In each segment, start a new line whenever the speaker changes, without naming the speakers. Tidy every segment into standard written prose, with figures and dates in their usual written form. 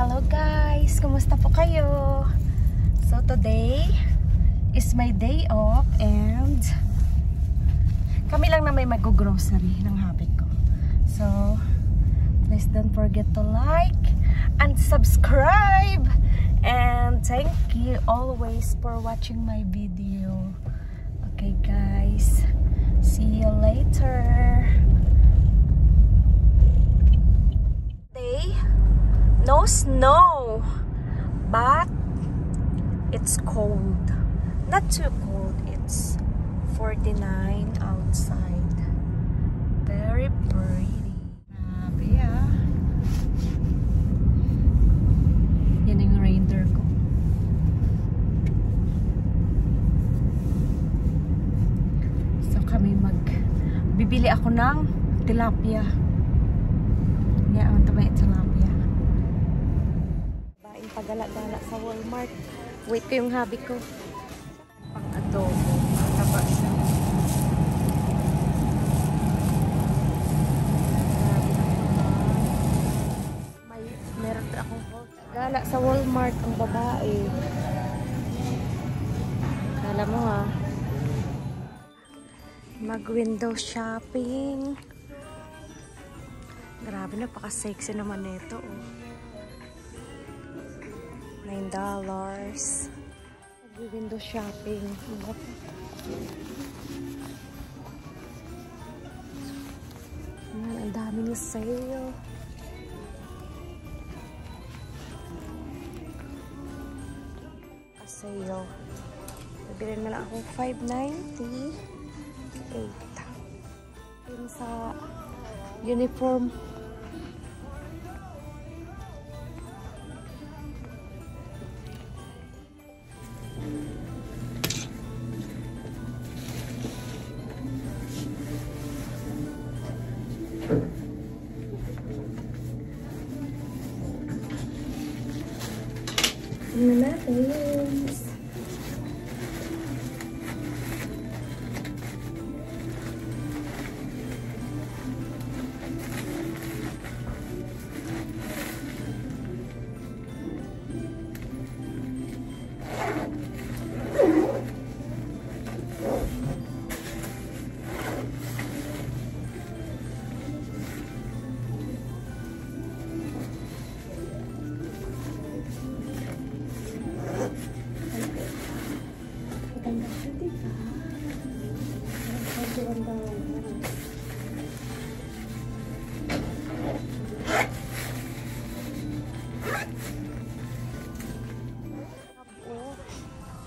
Hello guys! Kumusta po kayo? So today is my day off and kami lang na may mag-grocery ng hubby ko. So please don't forget to like and subscribe, and thank you always for watching my video. Okay guys, see you later. No snow, but it's cold. Not too cold. It's 49 outside. Very pretty. Grabe ah. Yan yung reindeer ko. So kami bibili ako ng tilapia. Yeah, I want to buy tilapia. Pagala-gala sa Walmart. Wait ko yung hubby ko. Pang adobo. Taba siya. Meron pa akong gala sa Walmart ang babae. Kala mo ha. Mag-window shopping. Grabe, napaka-sexy naman nito oh. $9. Mag-window shopping. Ayan, ang dami ng sale. Sale. Bibili na lang akong $5.98. Yung sa uniform. Natin.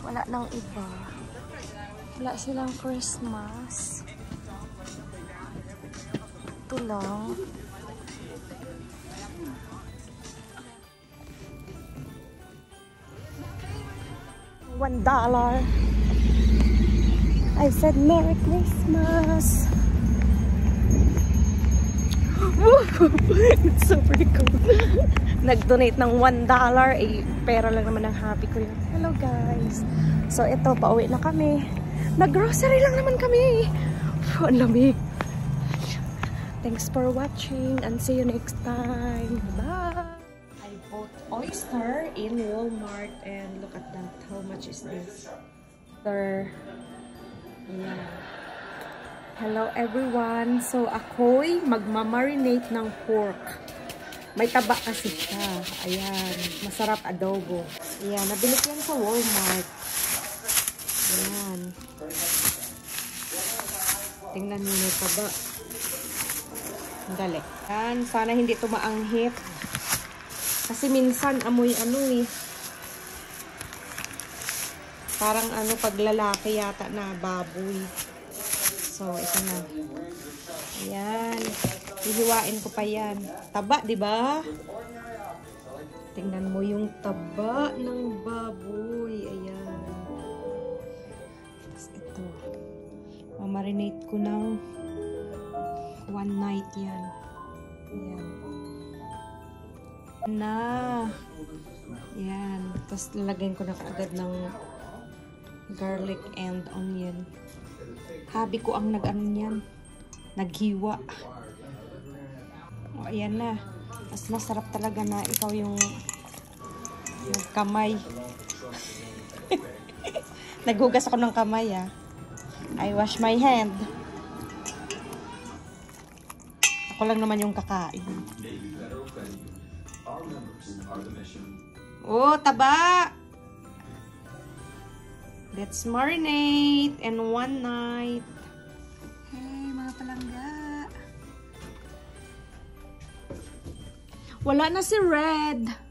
Wala nang iba. Wala silang Christmas. Ito lang. $1. I said Merry Christmas. It's so pretty cool. Nag-donate ng $1. Eh, pera lang naman ang hubby ko yun. Hello guys. So ito, pauwi na kami. Nag-grocery lang naman kami. Ang lamig. Thanks for watching and see you next time. Bye! I bought oyster in Walmart and look at that. How much is this? Yeah. Hello everyone. So ako'y magmamarinate ng pork. May taba kasi siya. Ayan. Masarap adobo. Ayan. Nabili ko yan sa Walmart. Ayan. Tingnan nyo may taba. Ang gali. Ayan. Sana hindi ito maanghit. Kasi minsan amoy ano eh. Parang ano paglalaki yata na baboy. So ito na. Ayan. Hihiwain ko pa yan. Taba, di ba? Tingnan mo yung taba ng baboy. Ayan. Tapos ito. Mamarinate ko ng 1 night yan. Ayan. Na. Ayan. Tapos lalagyan ko na kaagad ng garlic and onion. Habi ko ang nag-ano yan. Naghiwa. O, ayan na. Mas masarap talaga na ikaw yung Kamay. Naghugas ako ng kamay, ah. I wash my hand. Ako lang naman yung kakain. Oh, taba! Let's marinate in one night. Hey, mga palangga. Wala na si Red.